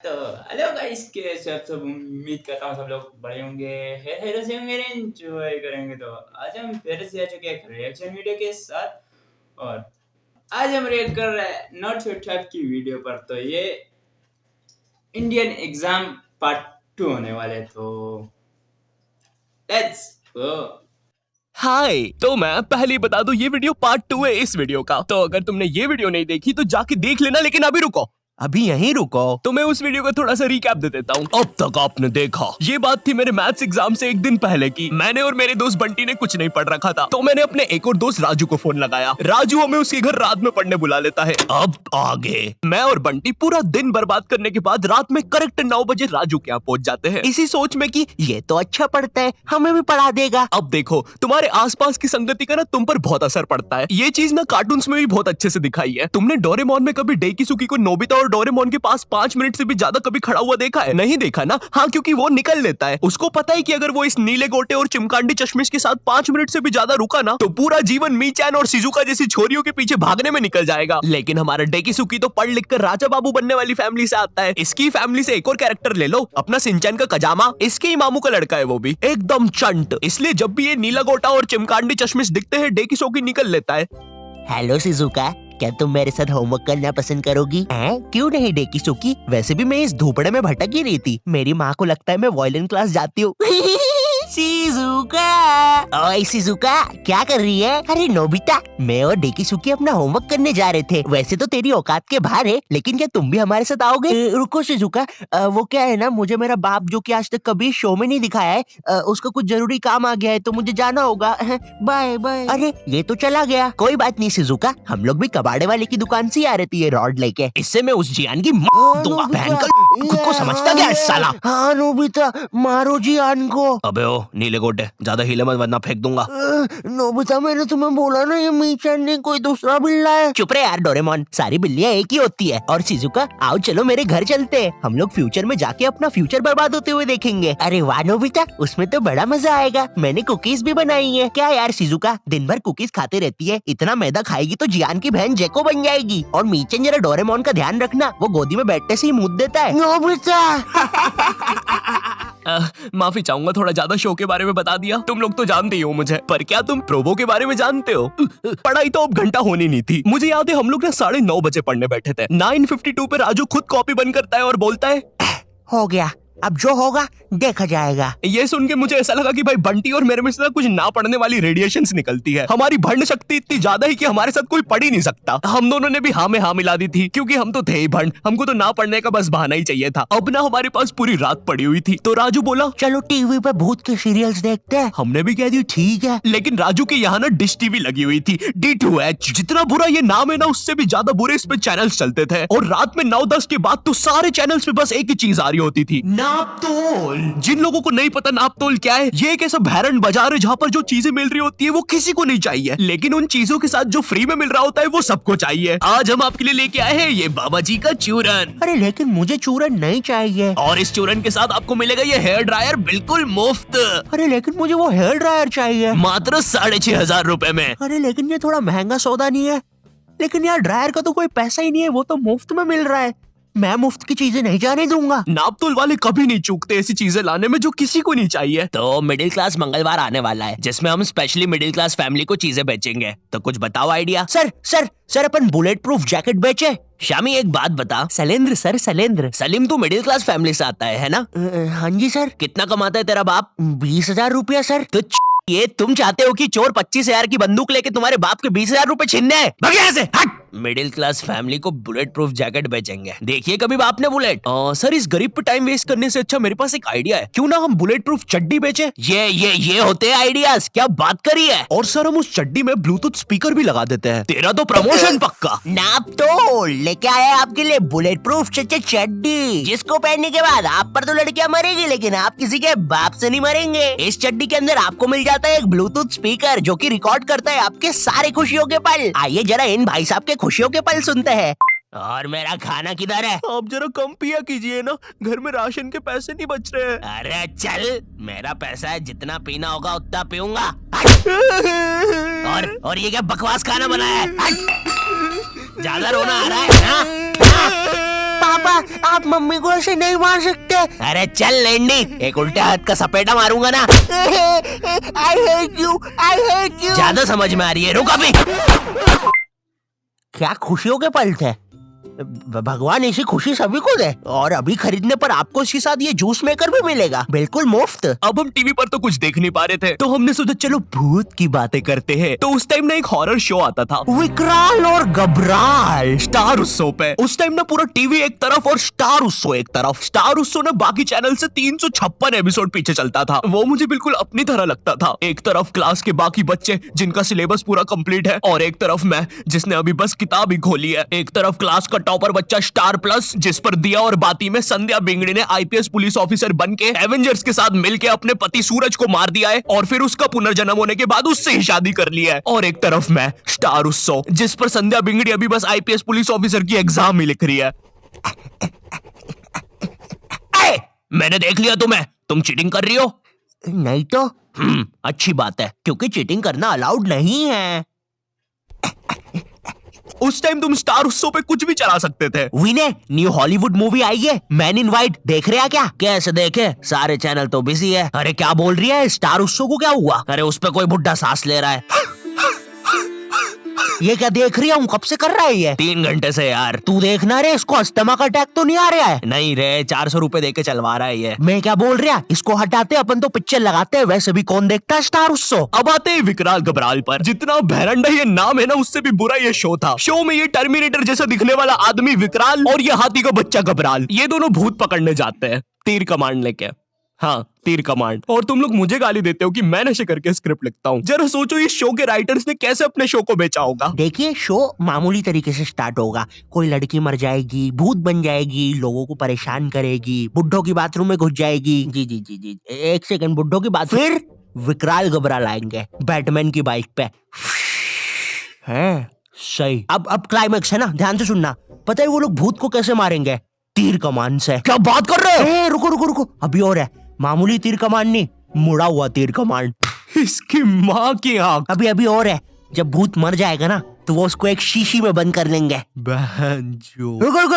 तो hello guys, कैसे आप सब? उम्मीद करता हूँ सब लोग बड़े होंगे, हेरो से होंगे, एंजॉय करेंगे। तो आज हम फिर से आ चुके हैं एक रिएक्शन वीडियो के साथ। और आज हम रिएक्ट कर रहे हैं नॉट सो टफ की वीडियो पर। तो ये इंडियन एग्जाम पार्ट 2 होने वाले। तो लेट्स गो। हाय, तो मैं पहले ही बता दूं ये वीडियो पार्ट 2 है इस वीडियो का। तो अगर तुमने ये वीडियो नहीं देखी तो जाके देख लेना, लेकिन अभी रुको, अभी यहीं रुको। तो मैं उस वीडियो का थोड़ा सा रिकैप दे देता हूँ। अब तक आपने देखा, ये बात थी मेरे मैथ्स एग्जाम से एक दिन पहले की। मैंने और मेरे दोस्त बंटी ने कुछ नहीं पढ़ रखा था, तो मैंने अपने एक और दोस्त राजू को फोन लगाया। राजू हमें उसके घर रात में पढ़ने बुला लेता है। अब आगे मैं और बंटी पूरा दिन बर्बाद करने के बाद रात में करेक्ट 9 बजे राजू के यहाँ पहुंच जाते हैं, इसी सोच में कि ये तो अच्छा पढ़ता है, हमें भी पढ़ा देगा। अब देखो, तुम्हारे आसपास की संगति का ना तुम पर बहुत असर पड़ता है। ये चीज ना कार्टून्स में भी बहुत अच्छे से दिखाई है। तुमने डोरेमोन में कभी डेकिसुकी को नोबिता और डोरेमोन के पास 5 मिनट से भी ज्यादा कभी खड़ा हुआ देखा है? नहीं देखा ना? हाँ, क्योंकि वो निकल लेता है। उसको पता है कि अगर वो इस नीले गोटे और चिमकांडी चश्मिश के साथ 5 मिनट से भी ज्यादा रुका ना, तो पूरा जीवन मीचैन और शिजुका जैसी छोरियों के पीछे भागने में निकल जाएगा। लेकिन हमारा डेकिसुकी तो पढ़ लिख कर राजा बाबू बनने वाली फैमिली से आता है। इसकी फैमिली से एक और कैरेक्टर ले लो, अपना सिंचैन का कजामा। इसके ही मामू का लड़का है, वो भी एकदम चंट। इसलिए जब भी ये नीला गोटा और चिमकांडी चश्मिश दिखते हैं, डेकिसुकी निकल लेता है। हेलो शिजुका, क्या तुम मेरे साथ होमवर्क करना पसंद करोगी? हैं? क्यों नहीं डेकिसुकी? वैसे भी मैं इस धूपड़े में भटक ही रही थी। मेरी माँ को लगता है मैं वायलिन क्लास जाती हूँ। शिजुका, ओए शिजुका, क्या कर रही है? अरे नोबिता, मैं और डेकिसुकी अपना होमवर्क करने जा रहे थे। वैसे तो तेरी औकात के बाहर है, लेकिन क्या तुम भी हमारे साथ आओगे? रुको शिजुका, वो क्या है ना, मुझे मेरा बाप जो कि आज तक कभी शो में नहीं दिखाया है, उसका कुछ जरूरी काम आ गया है, तो मुझे जाना होगा। Bye bye. अरे ये तो चला गया। कोई बात नहीं शिजुका, हम लोग भी कबाड़े वाले की दुकान से ही आ रहे थे ये रॉड लेके। इससे मैं उस जियान की दूंगा। खुद को समझता क्या है साला? हाँ नोबिता, मारो जियान को। अबे ओ नीले गोटे, ज्यादा हिले मत वरना फेंक दूंगा। नोबिता, मैंने तुम्हें बोला ना ये मीचैन नहीं कोई दूसरा बिल्ला है। चुप रहे यार डोरेमोन, सारी बिल्लियां एक ही होती है। और शिजुका, आओ चलो मेरे घर चलते हैं। हम लोग फ्यूचर में जाके अपना फ्यूचर बर्बाद होते हुए देखेंगे। अरे वाह नोबिता, उसमें तो बड़ा मजा आएगा। मैंने कुकीज भी बनाई है। क्या यार शिजुका, दिन भर कुकीज खाते रहती है, इतना मैदा खाएगी तो जियान की बहन जेको बन जाएगी। और मीचैन जरा डोरेमोन का ध्यान रखना, वो गोदी में बैठने से ही मुंह देता है। नोबिता माफी चाहूंगा, थोड़ा ज्यादा शो के बारे में बता दिया। तुम लोग तो जानते ही हो मुझे, पर क्या तुम प्रोबो के बारे में जानते हो? पढ़ाई तो अब घंटा होनी नहीं थी। मुझे याद है हम लोग ना 9:30 बजे पढ़ने बैठे थे। 9:52 पे राजू खुद कॉपी बंद करता है और बोलता है, हो गया, अब जो होगा देखा जाएगा। ये सुन के मुझे ऐसा लगा कि भाई बंटी और मेरे में से कुछ ना पढ़ने वाली रेडिएशंस निकलती है। हमारी भंड शक्ति इतनी ज्यादा है कि हमारे साथ कोई पढ़ ही नहीं सकता। हम दोनों ने भी हाँ में हाँ मिला दी थी, क्योंकि हम तो थे ही भंड। हमको तो ना पढ़ने का बस बहाना ही चाहिए था। अब ना हमारे पास पूरी रात पड़ी हुई थी, तो राजू बोला चलो टीवी पे भूत के सीरियल्स देखते हैं। हमने भी कह दी ठीक है। लेकिन राजू के यहाँ ना डिश टीवी लगी हुई थी, D2H। जितना बुरा ये नाम है ना, उससे भी ज्यादा बुरे इस पे चैनल्स चलते थे। और रात में 9-10 के बाद तो सारे चैनल्स पे बस एक ही चीज आ रही होती थी, नापतोल। जिन लोगों को नहीं पता नापतोल क्या है, ये एक ऐसा भैरन बाजार है जहाँ पर जो चीजें मिल रही होती है वो किसी को नहीं चाहिए, लेकिन उन चीजों के साथ जो फ्री में मिल रहा होता है वो सबको चाहिए। आज हम आपके लिए लेके आए हैं ये बाबा जी का चूरन। अरे लेकिन मुझे चूरन नहीं चाहिए। और इस चूरन के साथ आपको मिलेगा ये हेयर ड्रायर बिल्कुल मुफ्त। अरे लेकिन मुझे वो हेयर ड्रायर चाहिए, मात्र 6,500 रुपए में। अरे लेकिन ये थोड़ा महंगा सौदा नहीं है? लेकिन यार ड्रायर का तो कोई पैसा ही नहीं है, वो तो मुफ्त में मिल रहा है। मैं मुफ्त की चीजें नहीं जाने दूंगा। नापतोल वाले कभी नहीं चूकते ऐसी चीजें लाने में जो किसी को नहीं चाहिए। तो मिडिल क्लास मंगलवार आने वाला है, जिसमें हम स्पेशली मिडिल क्लास फैमिली को चीजें बेचेंगे, तो कुछ बताओ आइडिया। सर अपन बुलेट प्रूफ जैकेट बेचे। शामी एक बात बता। शैलेंद्र सर, शैलेंद्र। सलीम तू मिडिल क्लास फैमिली से आता है ना? हाँ जी सर। कितना कमाता है तेरा बाप? 20,000 रुपया सर। तो ये तुम चाहते हो कि चोर 25,000 की बंदूक लेके तुम्हारे बाप के 20,000 रुपए छीनने हैं? भाग यहाँ से, हट। मिडिल क्लास फैमिली को बुलेट प्रूफ जैकेट बेचेंगे। देखिए कभी बाप ने बुलेट। सर इस गरीब पे टाइम वेस्ट करने से अच्छा मेरे पास एक आइडिया है, क्यों ना हम बुलेट प्रूफ चड्डी बेचे? ये होते हैं आइडियाज, क्या बात करी है। और सर हम उस चड्डी में ब्लूटूथ स्पीकर भी लगा देते हैं। तेरा तो प्रमोशन पक्का। नापतोल लेके आया आपके लिए बुलेट प्रूफ चड्डी, जिसको पहनने के बाद आप पर तो लड़कियां मरेगी, लेकिन आप किसी के बाप से नहीं मरेंगे। इस चड्डी के अंदर आपको मिल जाता है एक ब्लूटूथ स्पीकर जो कि रिकॉर्ड करता है आपके सारे खुशियों के पल। आइए जरा इन भाई साहब के खुशियों के पल सुनते हैं। और मेरा खाना किधर है? आप जरा कम पिया कीजिए ना, घर में राशन के पैसे नहीं बच रहे हैं। अरे चल, मेरा पैसा है, जितना पीना होगा उतना पीऊंगा। और ये क्या बकवास खाना बनाया है? ज्यादा रोना आ रहा है ना? पापा आप मम्मी को ऐसे नहीं मार सकते। अरे चल लेंडी, एक उल्टे हाथ का सपेटा मारूंगा ना। I hate you, I hate you. ज्यादा समझ में आ रही है, रुक अभी। क्या खुशियों के पल थे। भगवान ऐसी खुशी सभी को दे। और अभी खरीदने पर आपको इसके साथ ये जूस मेकर भी मिलेगा, बिल्कुल मुफ्त। अब हम टीवी पर तो कुछ देख नहीं पा रहे थे, तो हमने सोचा चलो भूत की बातें करते हैं। तो उस टाइम ना एक हॉरर शो आता था, विकराल और घबराल, स्टार उत्सव पे। उस टाइम ना पूरा टीवी एक तरफ और स्टार उत्सव एक तरफ। स्टार उत्सव ना बाकी चैनल से 356 एपिसोड पीछे चलता था। वो मुझे बिल्कुल अपनी तरह लगता था। एक तरफ क्लास के बाकी बच्चे जिनका सिलेबस पूरा कंप्लीट है, और एक तरफ मैं जिसने अभी बस किताब ही खोली है। एक तरफ क्लास का टॉपर बच्चा स्टार प्लस, जिस पर दिया और बाती में संध्या बिंगड़ी ने आईपीएस पुलिस ऑफिसर बन के एवेंजर्स के साथ मिलकर अपने पति सूरज को मार दिया है, और फिर उसका पुनर्जन्म होने के बाद उससे ही शादी कर लिया है। और एक तरफ मैं स्टार उत्सव, जिस पर संध्या बिंगड़ी अभी बस आईपीएस पुलिस ऑफिसर की एग्जाम ही लिख रही है। मैंने देख लिया तुम्हें, तुम चीटिंग कर रही हो। नहीं तो अच्छी बात है, क्योंकि चीटिंग करना अलाउड नहीं है। उस टाइम तुम स्टार उत्सव पे कुछ भी चला सकते थे। विनय, न्यू हॉलीवुड मूवी आई है मैन इन व्हाइट, देख रहे हैं क्या? कैसे देखे, सारे चैनल तो बिजी है। अरे क्या बोल रही है, स्टार उत्सव को क्या हुआ? अरे उस पे कोई बुड्ढा सांस ले रहा है। ये क्या देख रही हूँ, कब से कर रहा है ये? 3 घंटे से यार। तू देखना रे, इसको अस्थमा का अटैक तो नहीं आ रहा है? नहीं रे, 400 रुपए देके चलवा रहा है ये। मैं क्या बोल रहा, इसको हटाते अपन तो पिक्चर लगाते हैं, वैसे भी कौन देखता है स्टार उत्सव। अब आते हैं विकराल घबराल पर। जितना भैरंडा ये नाम है ना, उससे भी बुरा ये शो था। शो में ये टर्मिनेटर जैसा दिखने वाला आदमी विकराल और ये हाथी का बच्चा घबराल, ये दोनों भूत पकड़ने जाते हैं तीर कमांड लेके। हाँ, तीर कमांड। और तुम लोग मुझे गाली देते हो कि मैं नशे करके स्क्रिप्ट लिखता हूँ। जरा सोचो इस शो के राइटर्स ने कैसे अपने शो को बेचा होगा। देखिए, शो मामूली तरीके से स्टार्ट होगा। कोई लड़की मर जाएगी, भूत बन जाएगी, लोगों को परेशान करेगी, बुड्ढों की बाथरूम में घुस जाएगी। जी जी जी जी, एक सेकंड, बुड्ढों की बात। फिर विकराल घबराल आएंगे बैटमैन की बाइक पे। हैं, सही। अब क्लाइमेक्स है ना, ध्यान से सुनना। पता है वो लोग भूत को कैसे मारेंगे? तीर कमान से। क्या बात कर रहे हो? रुको रुको रुको, अभी और है। मामूली तीर कमान नहीं, मुड़ा हुआ तीर कमान। इसकी माँ की आंख। अभी और है। जब भूत मर जाएगा ना, तो वो उसको एक शीशी में बंद कर लेंगे। बहनचोद। रुको रुको,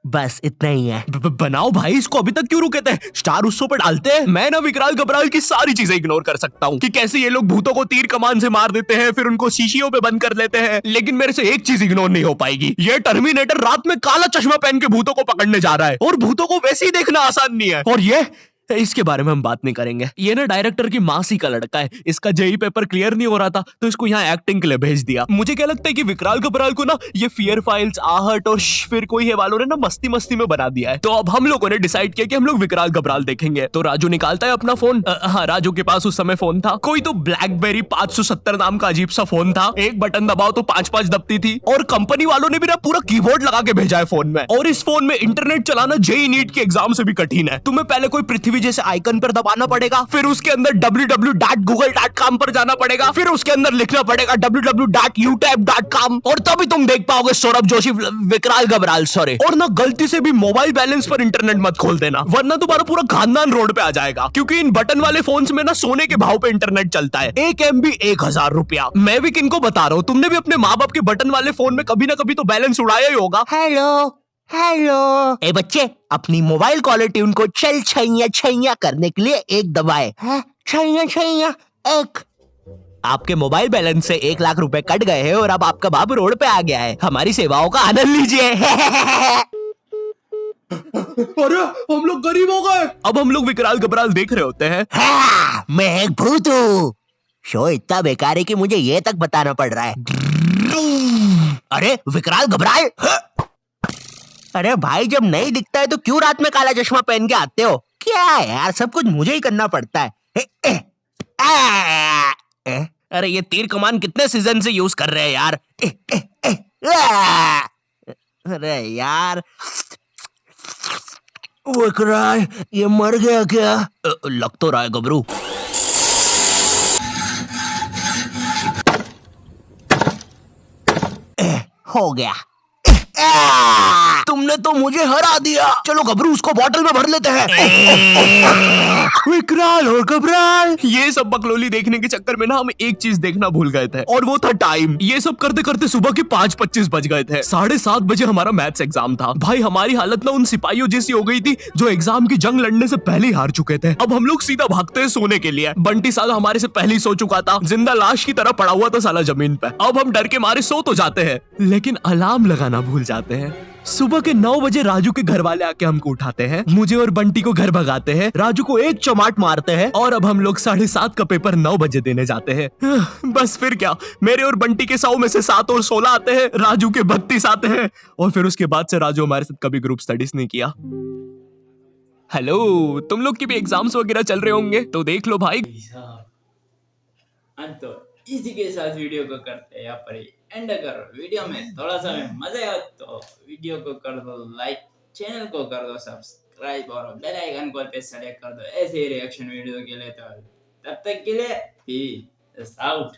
बस इतना ही है। बनाओ भाई, इसको अभी तक क्यों रुके थे? स्टार उत्सव पर डालते हैं। मैं ना विकराल घबराल की सारी चीजें इग्नोर कर सकता हूँ कि कैसे ये लोग भूतों को तीर कमान से मार देते हैं, फिर उनको शीशियों पे बंद कर लेते हैं। लेकिन मेरे से एक चीज इग्नोर नहीं हो पाएगी, ये टर्मिनेटर रात में काला चश्मा पहन के भूतों को पकड़ने जा रहा है, और भूतों को वैसे ही देखना आसान नहीं है। और ये इसके बारे में हम बात नहीं करेंगे। ये ना डायरेक्टर की मासी का लड़का है, इसका जेई पेपर क्लियर नहीं हो रहा था, तो इसको यहाँ एक्टिंग के लिए भेज दिया। मुझे क्या लगता है कि विकराल घबराल को ना ये फियर फाइल्स, आहट और फिर कोई है वालों ने ना मस्ती मस्ती में बना दिया है। तो अब हम लोगों ने डिसाइड किया कि हम लोग विकराल घबराल देखेंगे। तो राजू निकालता है अपना फोन। हाँ, राजू के पास उस समय फोन था, कोई तो ब्लैकबेरी 570 नाम का अजीब सा फोन था। एक बटन दबाओ तो 5-5 दबती थी, और कंपनी वालों ने भी ना पूरा कीबोर्ड लगा के भेजा है फोन में। और इस फोन में इंटरनेट चलाना जेई नीट के एग्जाम से भी कठिन है। तुम्हें पहले कोई पृथ्वी जैसे आइकन पर दबाना पड़ेगा, फिर उसके अंदर www.google.com पर जाना पड़ेगा, फिर उसके अंदर लिखना पड़ेगा www.youtube.com, और तभी तुम देख पाओगे सौरभ जोशी विकराल घबराल। सॉरी, और ना गलती से भी मोबाइल बैलेंस पर इंटरनेट मत खोल देना, वरना तुम्हारा पूरा खानदान रोड पे आ जाएगा। क्योंकि इन बटन वाले फोन्स में ना सोने के भाव पे इंटरनेट चलता है। 1 MB 1000 रुपया। मैं भी किनको बता रहा हूँ, तुमने भी अपने माँ बाप के बटन वाले फोन में कभी ना कभी तो बैलेंस उड़ाया ही होगा। हेलो ए बच्चे, अपनी मोबाइल कॉलर ट्यून को चल छैया छैया करने के लिए एक दबाए। छैया छैया एक। आपके मोबाइल बैलेंस से 1 लाख रुपए कट गए हैं, और अब आपका बाप रोड पे आ गया है। हमारी सेवाओं का आनंद लीजिए। अरे हम लोग गरीब हो गए। अब हम लोग विकराल घबराल देख रहे होते हैं। मैं एक भूत हूँ। शो इतना बेकार है कि मुझे ये तक बताना पड़ रहा है। अरे विकराल घबराल, अरे भाई, जब नहीं दिखता है तो क्यों रात में काला चश्मा पहन के आते हो? क्या यार, सब कुछ मुझे ही करना पड़ता है। अरे ये तीर कमान कितने सीजन से यूज कर रहे हैं यार। अरे यार, विकराल ये मर गया क्या? लग तो रहा है गबरू। हो गया। तुमने तो मुझे हरा दिया। चलो गबरू उसको बॉटल में भर लेते हैं। विकराल और घबराल, ये सब बकलोली देखने के चक्कर में ना हम एक चीज देखना भूल गए थे, और वो था टाइम। ये सब करते करते सुबह के 5:25 बज गए थे। 7:30 बजे हमारा मैथ्स एग्जाम था। भाई हमारी हालत ना उन सिपाहियों जैसी हो गई थी जो एग्जाम की जंग लड़ने से पहले ही हार चुके थे। अब हम लोग सीधा भागते हैं सोने के लिए। बंटी साला हमारे से पहले ही सो चुका था, जिंदा लाश की तरह पड़ा हुआ था साला जमीन पे। अब हम डर के मारे सो तो जाते हैं, लेकिन अलार्म लगाना भूल जाते हैं। सुबह के 9 बजे राजू के घर वाले आके हमको उठाते हैं, मुझे और बंटी को घर भगाते हैं, राजू को एक चमाट मारते हैं, और अब हम लोग 7:30 का पेपर 9 बजे देने जाते हैं। बस फिर क्या, मेरे और बंटी के 100 में से 7 और 16 आते हैं, राजू के 32 आते हैं, और फिर उसके बाद से राजू हमारे साथ कभी ग्रुप स्टडीज नहीं किया। हेलो, तुम लोग की भी एग्जाम्स वगैरह चल रहे होंगे तो देख लो भाई। तो इसी के साथ वीडियो को करते हैं यहाँ पर एंड करो। वीडियो में थोड़ा सा मजा आया तो वीडियो को कर दो लाइक, चैनल को कर दो सब्सक्राइब और बेल आइकन को पे सेलेक्ट कर दो ऐसे ही रिएक्शन वीडियो के लिए। तो तब तक के लिए पीस आउट।